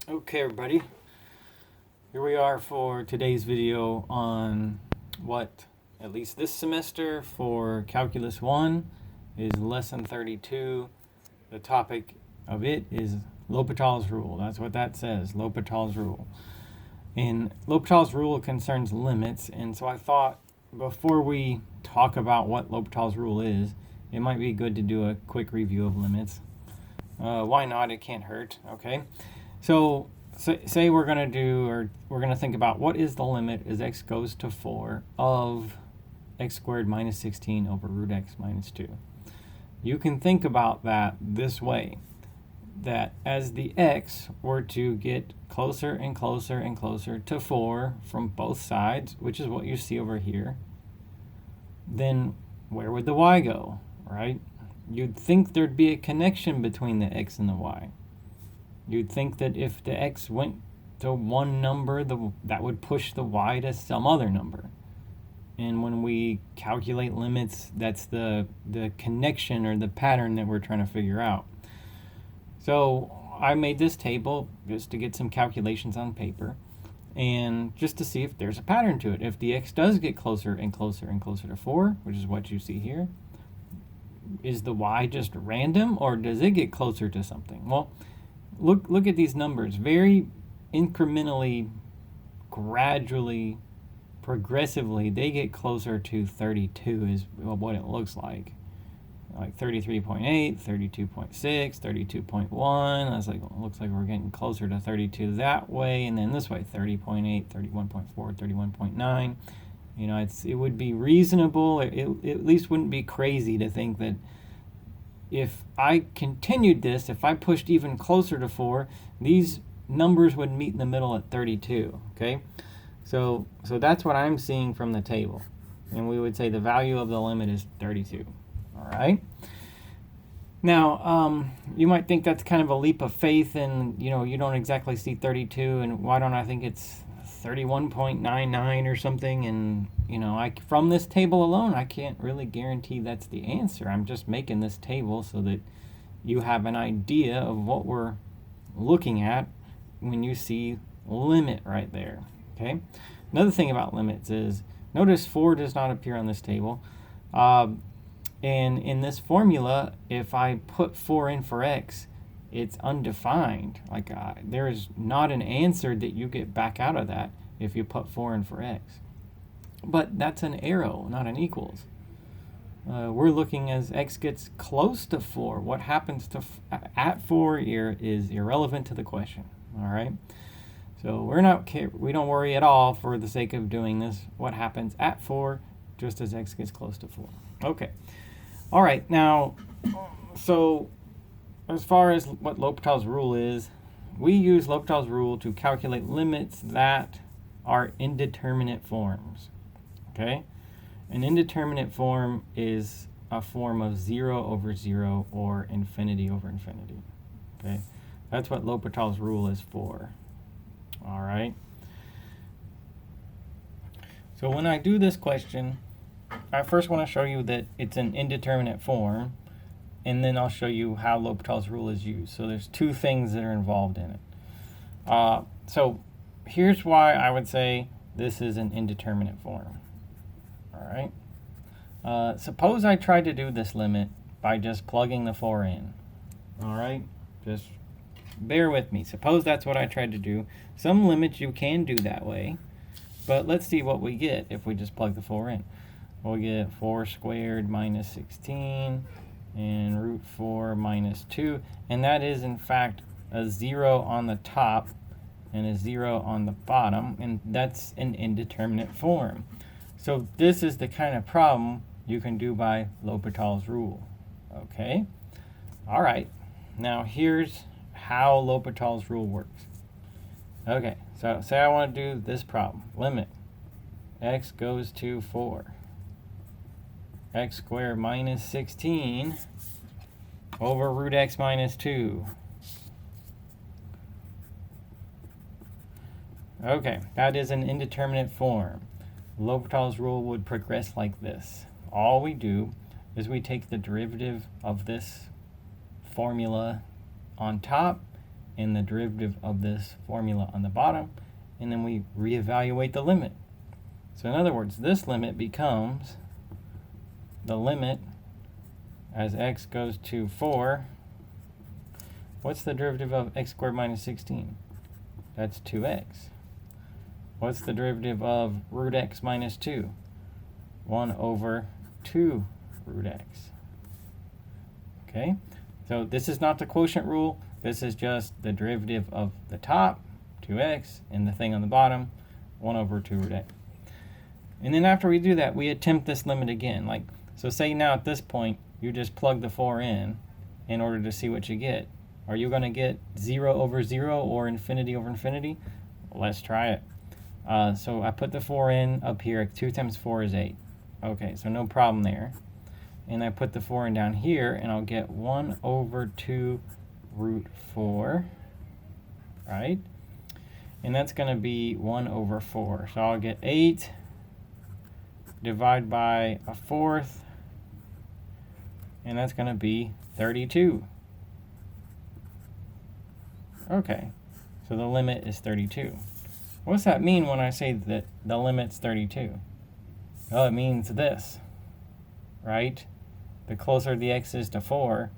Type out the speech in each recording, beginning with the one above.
Okay, everybody, here we are for today's video on what, at least this semester for Calculus 1, is Lesson 32. The topic of it is L'Hopital's rule. That's what that says, L'Hopital's rule. And L'Hopital's rule concerns limits, and so I thought before we talk about what L'Hopital's rule is, it might be good to do a quick review of limits. Why not? It can't hurt, okay? So say we're going to think about what is the limit as x goes to 4 of x squared minus 16 over root x minus 2. You can think about that this way, that as the x were to get closer and closer and closer to 4 from both sides, which is what you see over here, then where would the y go, right? You'd think there'd be a connection between the x and the y. You'd think that if the x went to one number, that would push the y to some other number. And when we calculate limits, that's the connection or the pattern that we're trying to figure out. So I made this table just to get some calculations on paper and just to see if there's a pattern to it. If the x does get closer and closer and closer to 4, which is what you see here, is the y just random or does it get closer to something? Well, look at these numbers. Very incrementally, gradually, progressively, they get closer to 32 is what it looks like. Like 33.8, 32.6, 32.1. That's like, looks like we're getting closer to 32 that way, and then this way, 30.8, 31.4, 31.9. You know, it would be reasonable. It at least wouldn't be crazy to think that if I continued this, if I pushed even closer to 4, these numbers would meet in the middle at 32, okay? So that's what I'm seeing from the table. And we would say the value of the limit is 32, all right? Now, you might think that's kind of a leap of faith and, you know, you don't exactly see 32, and why don't I think it's 31.99 or something? And, you know, from this table alone, I can't really guarantee that's the answer. I'm just making this table so that you have an idea of what we're looking at when you see limit right there, okay? Another thing about limits is, notice 4 does not appear on this table. And in this formula, if I put 4 in for x, it's undefined. Like there is not an answer that you get back out of that if you put 4 in for x. But that's an arrow, not an equals. We're looking as x gets close to 4. What happens to at 4 here is irrelevant to the question. All right. So we don't worry at all for the sake of doing this. What happens at 4, just as x gets close to 4. Okay. All right. Now, so as far as what L'Hopital's rule is, we use L'Hopital's rule to calculate limits that are indeterminate forms. Okay? An indeterminate form is a form of 0 over 0 or infinity over infinity. Okay? That's what L'Hopital's rule is for. All right? So when I do this question, I first want to show you that it's an indeterminate form, and then I'll show you how L'Hopital's rule is used. So there's two things that are involved in it. So here's why I would say this is an indeterminate form. All right. Suppose I tried to do this limit by just plugging the 4 in. All right. Just bear with me. Suppose that's what I tried to do. Some limits you can do that way, but let's see what we get if we just plug the 4 in. We'll get 4 squared minus 16 and root 4 minus 2, and that is in fact a 0 on the top and a 0 on the bottom, and that's an indeterminate form. So this is the kind of problem you can do by L'Hopital's rule. Okay? All right. Now here's how L'Hopital's rule works. Okay, so say I want to do this problem. Limit x goes to 4. X squared minus 16 over root x minus 2. Okay, that is an indeterminate form. L'Hopital's rule would progress like this. All we do is we take the derivative of this formula on top and the derivative of this formula on the bottom, and then we reevaluate the limit. So in other words, this limit becomes the limit as x goes to 4. What's the derivative of x squared minus 16? That's 2x. What's the derivative of root x minus 2? 1 over 2 root x. Okay, so this is not the quotient rule. This is just the derivative of the top, 2x, and the thing on the bottom, 1 over 2 root x. And then after we do that, we attempt this limit again. Like, so say now at this point, you just plug the 4 in order to see what you get. Are you going to get 0 over 0 or infinity over infinity? Let's try it. So I put the 4 in up here. 2 times 4 is 8. Okay, so no problem there. And I put the 4 in down here, and I'll get 1 over 2 root 4, right? And that's going to be 1 over 4. So I'll get 8 divided by a fourth, and that's going to be 32. Okay, so the limit is 32. What's that mean when I say that the limit's 32? Well, it means this, right? The closer the x is to 4,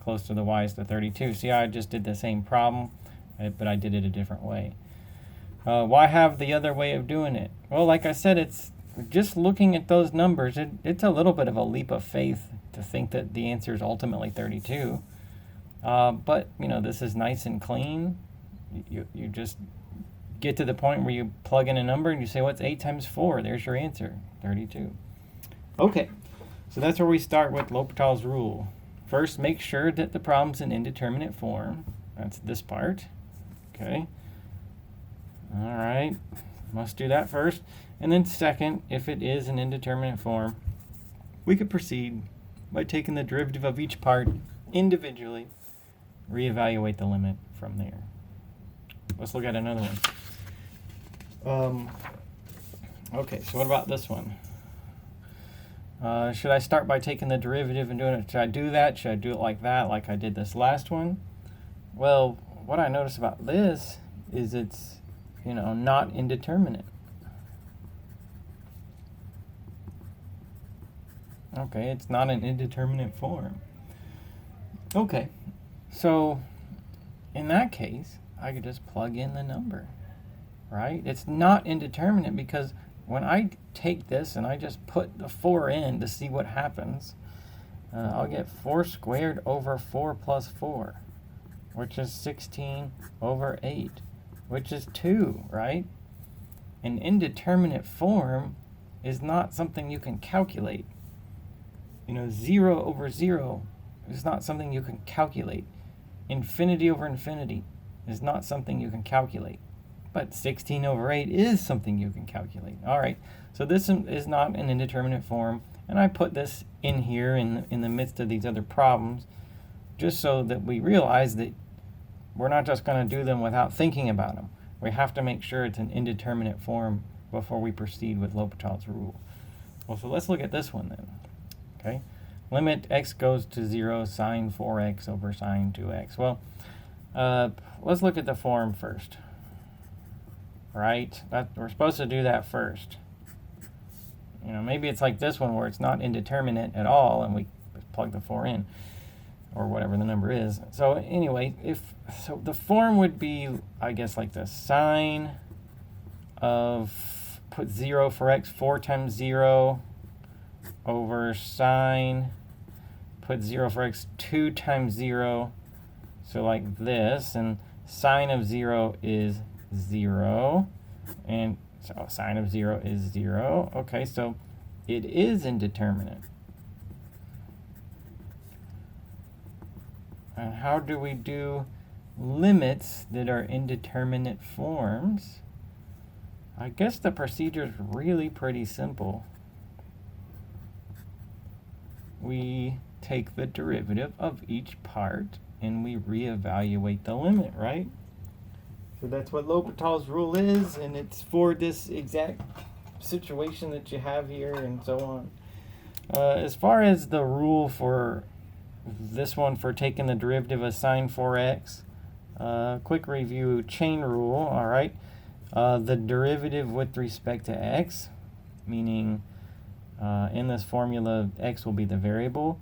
closer the y is to 32. See how I just did the same problem, but I did it a different way. Why have the other way of doing it? Well, like I said, it's just looking at those numbers, it's a little bit of a leap of faith to think that the answer is ultimately 32. But, you know, this is nice and clean. You just get to the point where you plug in a number and you say, what's 8 times 4? There's your answer, 32. Okay, so that's where we start with L'Hopital's rule. First, make sure that the problem's in indeterminate form. That's this part. Okay. All right, must do that first. And then second, if it is an indeterminate form, we could proceed by taking the derivative of each part individually, reevaluate the limit from there. Let's look at another one. Okay, so what about this one? Should I start by taking the derivative and doing it? Should I do that? Should I do it like that, like I did this last one? Well, what I notice about this is it's, you know, not indeterminate. Okay, it's not an indeterminate form. Okay, so in that case, I could just plug in the number, right? It's not indeterminate because when I take this and I just put the 4 in to see what happens, I'll get 4 squared over 4 plus 4, which is 16 over 8, which is 2, right? An indeterminate form is not something you can calculate. You know, 0 over 0 is not something you can calculate. Infinity over infinity is not something you can calculate. But 16 over 8 is something you can calculate. All right, so this is not an indeterminate form, and I put this in here in the midst of these other problems just so that we realize that we're not just going to do them without thinking about them. We have to make sure it's an indeterminate form before we proceed with L'Hopital's rule. Well, so let's look at this one then. Okay, limit x goes to 0 sine 4x over sine 2x. Well, let's look at the form first. Right? We're supposed to do that first. You know, maybe it's like this one where it's not indeterminate at all and we plug the 4 in or whatever the number is. So anyway, so the form would be, I guess, like this. Sine of, put 0 for x, 4 times 0 over sine, put 0 for x, 2 times 0. So like this, and sine of 0 is 0, and so sine of 0 is 0. Okay, so it is indeterminate. And how do we do limits that are indeterminate forms? I guess the procedure is really pretty simple. We take the derivative of each part and we reevaluate the limit, right? So that's what L'Hopital's rule is, and it's for this exact situation that you have here and so on. As far as the rule for this one for taking the derivative of sine 4x, Quick review, chain rule, all right. The derivative with respect to x, meaning in this formula, x will be the variable,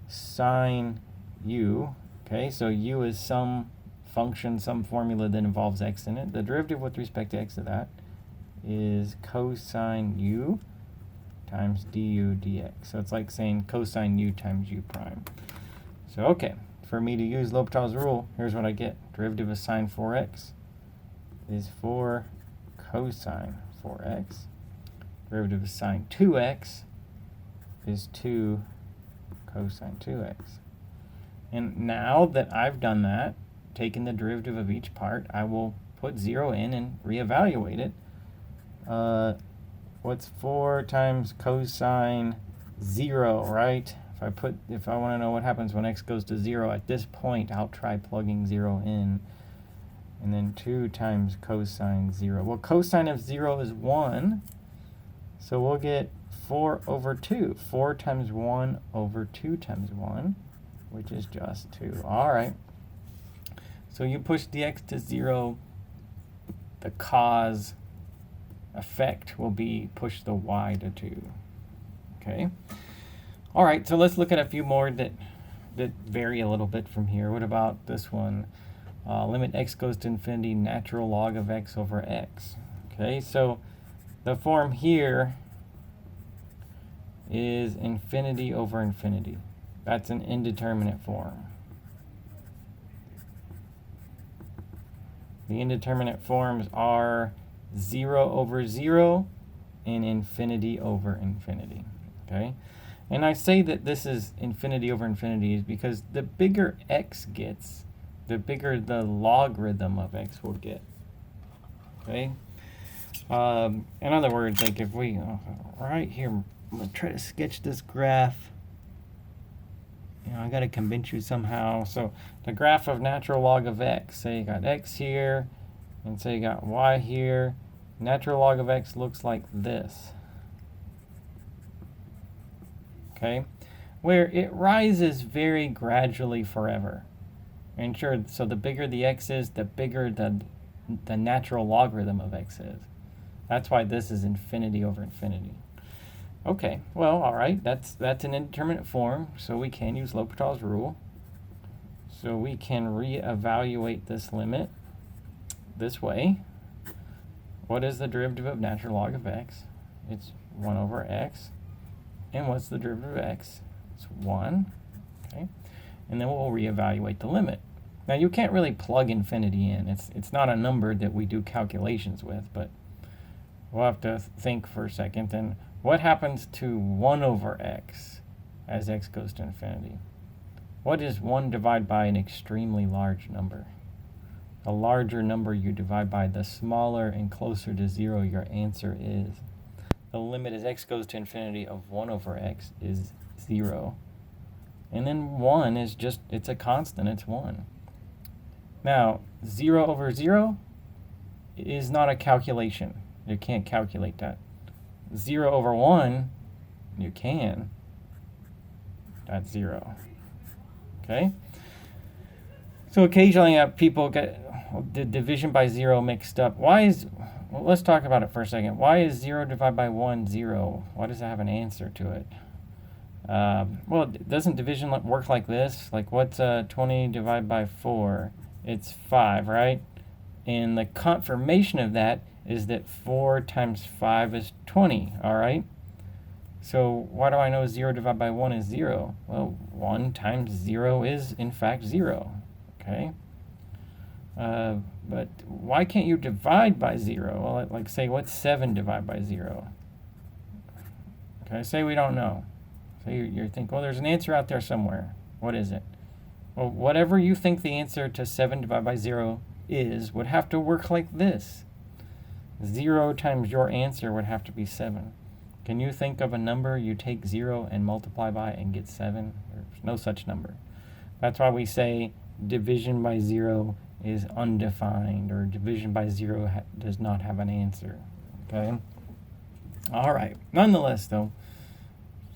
sine u, okay, so u is some function, some formula that involves x in it. The derivative with respect to x of that is cosine u times du dx. So it's like saying cosine u times u prime. So okay, for me to use L'Hopital's rule, here's what I get. Derivative of sine 4x is 4 cosine 4x. Derivative of sine 2x is 2 cosine 2x. And now that I've done that, taken the derivative of each part, I will put 0 in and reevaluate it. What's 4 times cosine 0, right? If I want to know what happens when x goes to 0 at this point, I'll try plugging 0 in. And then 2 times cosine 0. Well, cosine of 0 is 1, so we'll get 4 over 2. 4 times 1 over 2 times 1, which is just 2. All right. So you push the x to 0, the cause effect will be push the y to 2. Okay. All right, so let's look at a few more that vary a little bit from here. What about this one? Limit x goes to infinity, natural log of x over x. Okay, so the form here is infinity over infinity. That's an indeterminate form. The indeterminate forms are 0 over 0 and infinity over infinity. Okay? And I say that this is infinity over infinity is because the bigger x gets, the bigger the logarithm of x will get. Okay? In other words, like if we, right here, I'm going to try to sketch this graph. I got to convince you somehow. So the graph of natural log of x, say you got x here, and say you got y here. Natural log of x looks like this. Okay, where it rises very gradually forever. And sure, so the bigger the x is, the bigger the natural logarithm of x is. That's why this is infinity over infinity. Okay, well, all right, that's an indeterminate form, so we can use L'Hopital's rule. So we can reevaluate this limit this way. What is the derivative of natural log of x? It's 1 over x. And what's the derivative of x? It's 1. Okay, and then we'll reevaluate the limit. Now you can't really plug infinity in. It's not a number that we do calculations with, but we'll have to think for a second. And what happens to 1 over x as x goes to infinity? What is 1 divided by an extremely large number? The larger number you divide by, the smaller and closer to 0 your answer is. The limit as x goes to infinity of 1 over x is 0. And then 1 is just, it's a constant, it's 1. Now, 0 over 0 is not a calculation. You can't calculate that. 0 over 1, you can. That's 0. Okay? So occasionally people get the division by 0 mixed up. Well, let's talk about it for a second. Why is 0 divided by 1 0? Why does it have an answer to it? Well, doesn't division work like this? Like what's 20 divided by 4? It's 5, right? And the confirmation of that is that 4 times 5 is 20, all right? So why do I know 0 divided by 1 is 0? Well, 1 times 0 is, in fact, 0, okay? But why can't you divide by 0? Well, like say, what's 7 divided by 0? Okay, say we don't know. So you're thinking, well, there's an answer out there somewhere. What is it? Well, whatever you think the answer to 7 divided by 0 is would have to work like this. 0 times your answer would have to be 7. Can you think of a number you take 0 and multiply by and get 7? There's no such number. That's why we say division by 0 is undefined, or division by 0 does not have an answer. Okay? All right. Nonetheless, though,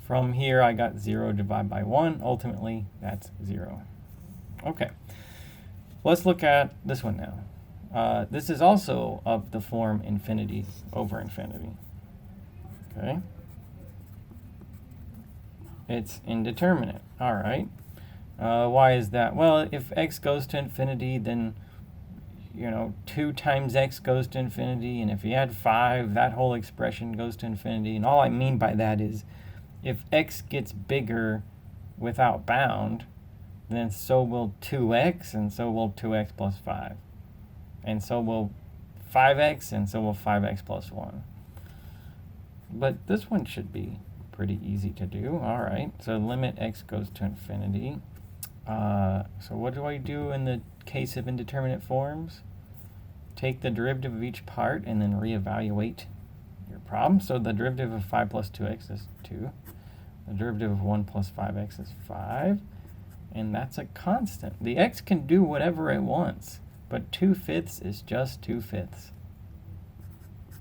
from here I got 0 divided by 1. Ultimately, that's 0. Okay. Let's look at this one now. This is also of the form infinity over infinity. Okay. It's indeterminate. All right. Why is that? Well, if x goes to infinity, then 2 times x goes to infinity, and if you add 5, that whole expression goes to infinity. And all I mean by that is if x gets bigger without bound, then so will 2x, and so will 2x plus 5. And so will 5x, and so will 5x plus 1. But this one should be pretty easy to do. All right, so limit x goes to infinity. So what do I do in the case of indeterminate forms? Take the derivative of each part and then reevaluate your problem. So the derivative of 5 plus 2x is 2. The derivative of 1 plus 5x is 5. And that's a constant. The x can do whatever it wants, but 2/5 is just 2/5.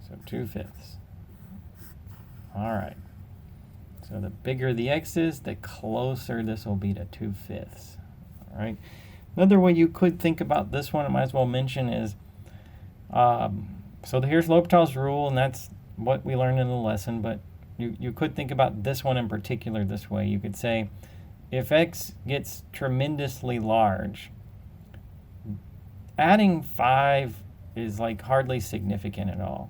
So 2/5. All right. So the bigger the x is, the closer this will be to 2/5. All right. Another way you could think about this one, I might as well mention, is so here's L'Hopital's rule, and that's what we learned in the lesson. But you could think about this one in particular this way. You could say, if x gets tremendously large, adding 5 is like hardly significant at all,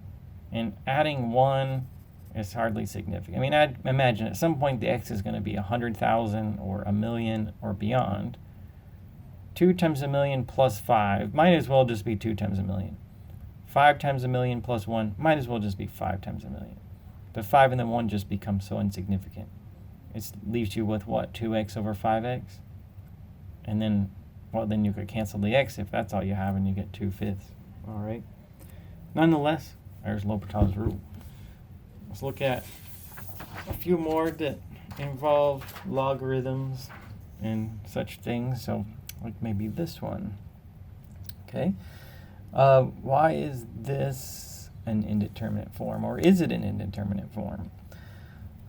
and adding 1 is hardly significant. I mean, I'd imagine at some point the x is going to be 100,000 or 1,000,000 or beyond. 2 times 1,000,000 plus 5 might as well just be 2 times 1,000,000. 5 times 1,000,000 plus 1 might as well just be 5 times 1,000,000. The 5 and the 1 just become so insignificant. It leaves you with what, 2x over 5x? And then, well, then you could cancel the x if that's all you have, and you get 2/5. All right. Nonetheless, there's L'Hopital's rule. Let's look at a few more that involve logarithms and such things. So, like maybe this one. Okay. Why is this an indeterminate form, or is it an indeterminate form?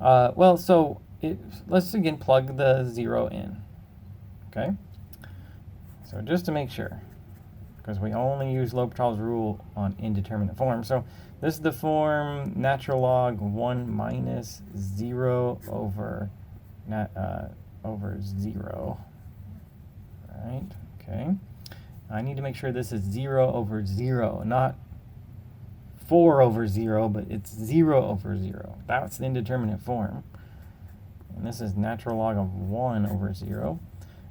Let's again plug the 0 in. Okay. So just to make sure, because we only use L'Hopital's rule on indeterminate forms. So this is the form natural log 1 minus 0 over 0. Right? Okay. I need to make sure this is 0 over 0, not 4 over 0, but it's 0 over 0. That's the indeterminate form. And this is natural log of 1 over 0.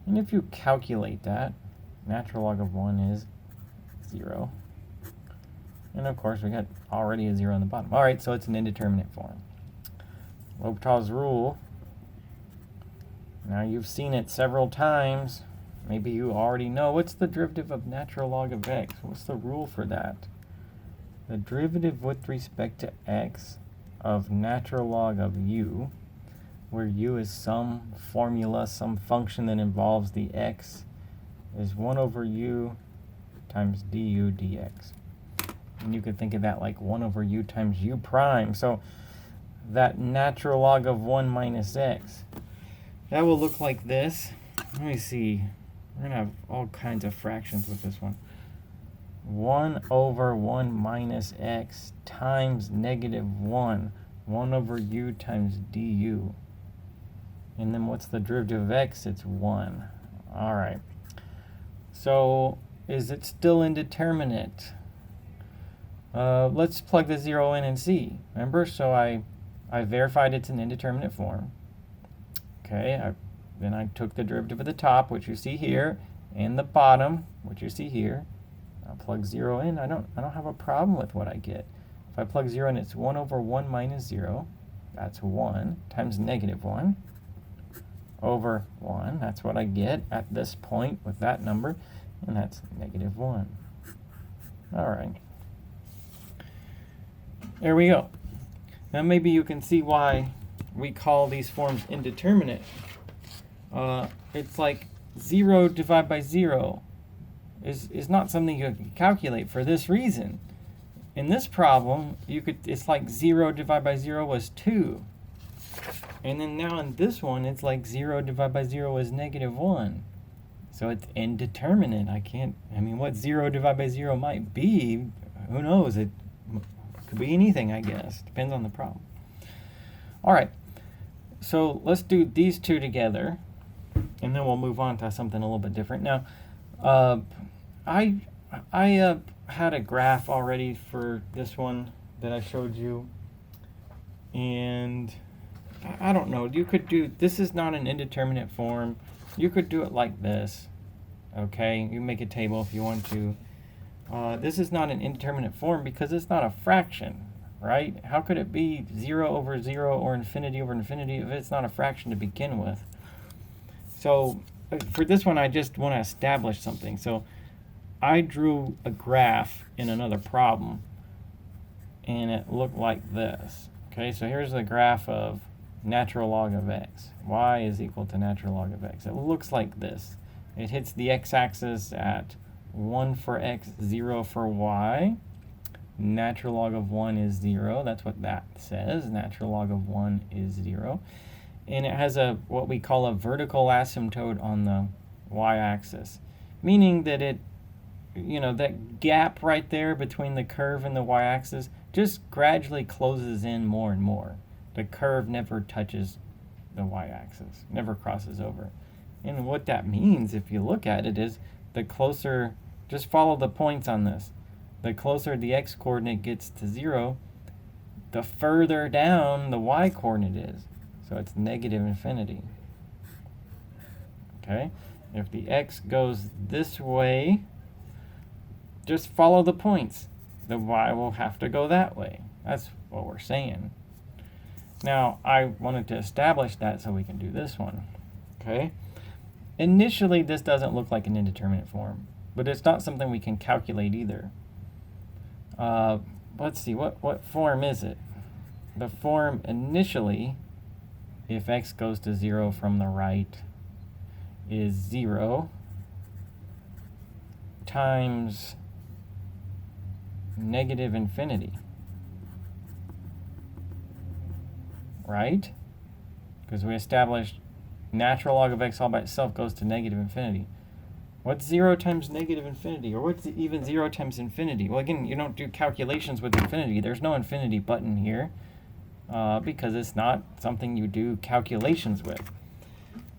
And if you calculate that, natural log of 1 is 0. And of course, we got already a 0 on the bottom. All right, so it's an indeterminate form. L'Hopital's rule. Now you've seen it several times. Maybe you already know. What's the derivative of natural log of x? What's the rule for that? The derivative with respect to x of natural log of u, where u is some formula, some function that involves the x, is 1 over u times du dx. And you could think of that like 1 over u times u prime. So that natural log of 1 minus x, that will look like this. Let me see. We're going to have all kinds of fractions with this one. 1 over 1 minus x times negative 1. 1 over u times du. And then what's the derivative of x? It's 1. All right. So is it still indeterminate? Let's plug the 0 in and see. Remember, so I verified it's an indeterminate form. Okay, then I took the derivative of the top, which you see here, and the bottom, which you see here. I'll plug 0 in. I don't have a problem with what I get. If I plug 0 in, it's 1 over 1 minus 0. That's 1 times negative 1 over 1. That's what I get at this point with that number, and that's negative 1. All right. There we go. Now maybe you can see why we call these forms indeterminate. It's like 0 divided by 0 is not something you can calculate for this reason. In this problem, it's like 0 divided by 0 was 2. And then now in this one, it's like 0 divided by 0 is negative 1. So it's indeterminate. I mean, what 0 divided by 0 might be, who knows? It could be anything, I guess. Depends on the problem. All right, so let's do these two together, and then we'll move on to something a little bit different. Now, I had a graph already for this one that I showed you, and I don't know. You could do, this is not an indeterminate form. You could do it like this, okay? You make a table if you want to. This is not an indeterminate form because it's not a fraction, right? How could it be 0 over 0 or infinity over infinity if it's not a fraction to begin with? So for this one, I just want to establish something. So I drew a graph in another problem, and it looked like this. Okay, so here's the graph of natural log of x. Y is equal to natural log of x. It looks like this. It hits the x-axis at 1 for x, 0 for y. Natural log of 1 is 0. That's what that says. Natural log of 1 is 0. And it has a what we call a vertical asymptote on the y-axis, meaning that it, that gap right there between the curve and the y-axis just gradually closes in more and more. The curve never touches the y-axis, never crosses over. And what that means, if you look at it, is the closer, just follow the points on this, the closer the x-coordinate gets to 0, the further down the y-coordinate is. So it's negative infinity. Okay? If the x goes this way, just follow the points. The y will have to go that way. That's what we're saying. Now, I wanted to establish that so we can do this one. Okay? Initially, this doesn't look like an indeterminate form, but it's not something we can calculate either. Let's see, what form is it? The form initially, if x goes to 0 from the right, is 0 times negative infinity. Right? Because we established natural log of x all by itself goes to negative infinity. What's 0 times negative infinity? Or what's even 0 times infinity? Well, again, you don't do calculations with infinity. There's no infinity button here because it's not something you do calculations with.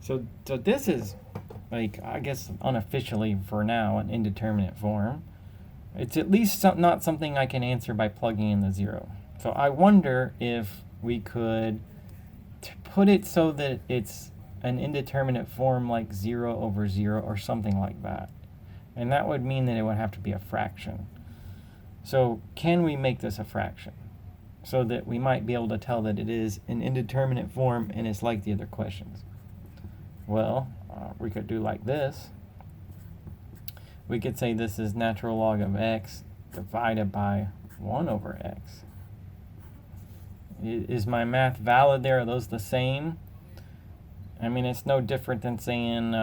So this is, like, I guess unofficially for now, an indeterminate form. It's at least not something I can answer by plugging in the 0. So I wonder if we could put it so that it's an indeterminate form like 0 over 0 or something like that. And that would mean that it would have to be a fraction. So can we make this a fraction so that we might be able to tell that it is an indeterminate form and it's like the other questions? Well, we could do like this. We could say this is natural log of x divided by 1 over x. Is my math valid there? Are those the same? I mean, it's no different than saying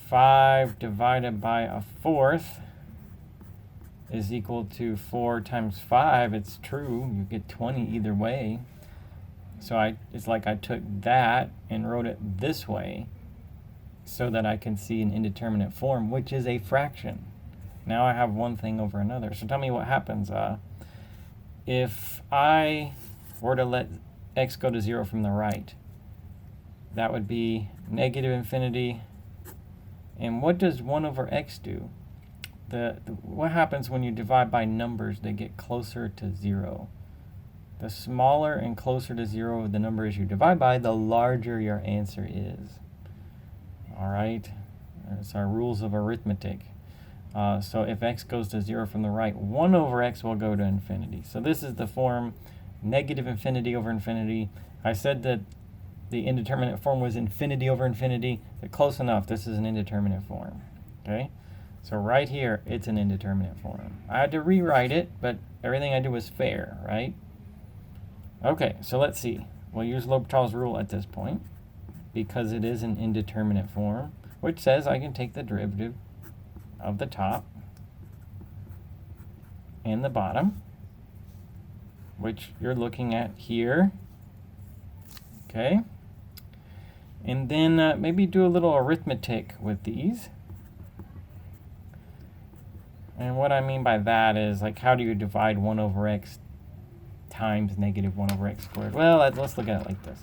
5 divided by a fourth is equal to 4 times 5. It's true. You get 20 either way. So it's like I took that and wrote it this way so that I can see an indeterminate form, which is a fraction. Now I have one thing over another. So tell me what happens. If I were to let x go to 0 from the right, that would be negative infinity. And what does 1 over x do? What happens when you divide by numbers that get closer to 0? The smaller and closer to 0 the number is you divide by, the larger your answer is. All right? It's our rules of arithmetic. So if x goes to 0 from the right, 1 over x will go to infinity. So this is the form negative infinity over infinity. I said that the indeterminate form was infinity over infinity. But close enough. This is an indeterminate form. Okay? So right here, it's an indeterminate form. I had to rewrite it, but everything I did was fair, right? Okay, so let's see. We'll use L'Hopital's rule at this point because it is an indeterminate form, which says I can take the derivative of the top and the bottom, which you're looking at here. Okay? And then maybe do a little arithmetic with these. And what I mean by that is, like, how do you divide 1 over x times negative 1 over x squared? Well, let's look at it like this.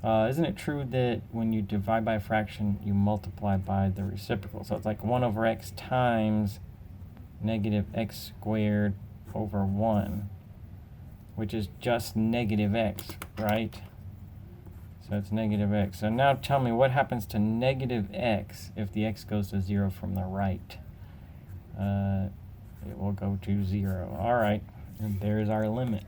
Isn't it true that when you divide by a fraction, you multiply by the reciprocal? So it's like 1 over x times negative x squared over 1, which is just negative x, right? So it's negative x. So now tell me, what happens to negative x if the x goes to 0 from the right? It will go to 0. All right, and there's our limit.